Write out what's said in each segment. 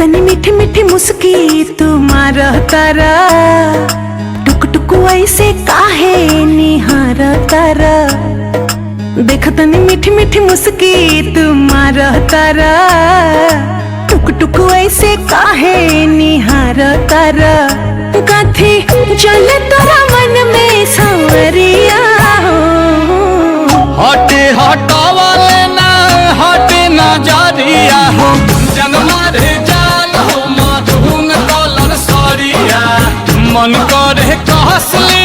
तनी मीठी मीठी मुस्की तुम्हार तारा, टुक टुक ऐसे काहे निहार तारा। देख तनी मीठी मीठी मुस्की तुम्हार तारा, टुक टुक ऐसे काहे निहार तारा। कथी चले तोरा मन में सांवरिया हो, हटे हटावले ना हटे नजरिया हो। जनमा रे जान हो मधुन कलर सरिया, मन करे कहसली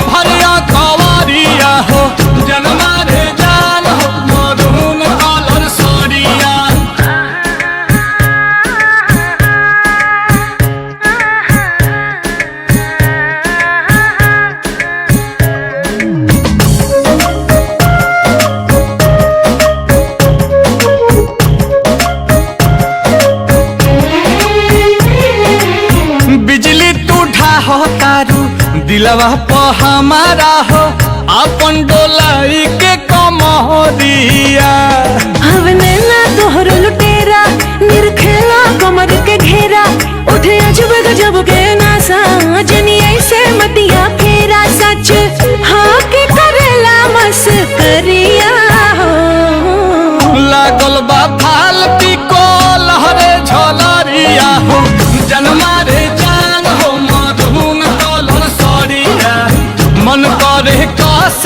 भरिया कवरिया हो। जनमा रे जान हो मधुन कलर सरिया। बिजली टूठा हो तारू दिलवा प हमारा हो, अपन डोलाई के कमरिया। हवने ना तोहर लुटेरा, निरखेला कमर के घेरा। उठे अजब गजब के नासा, जनी ऐसे मतिया फेरा। सच हाँ के करेला मस्करिया हो, लागल बा फालती को लहरे झलरिया हो। जनमा रे जान हो मधुन कलर सरिया, मन करे कस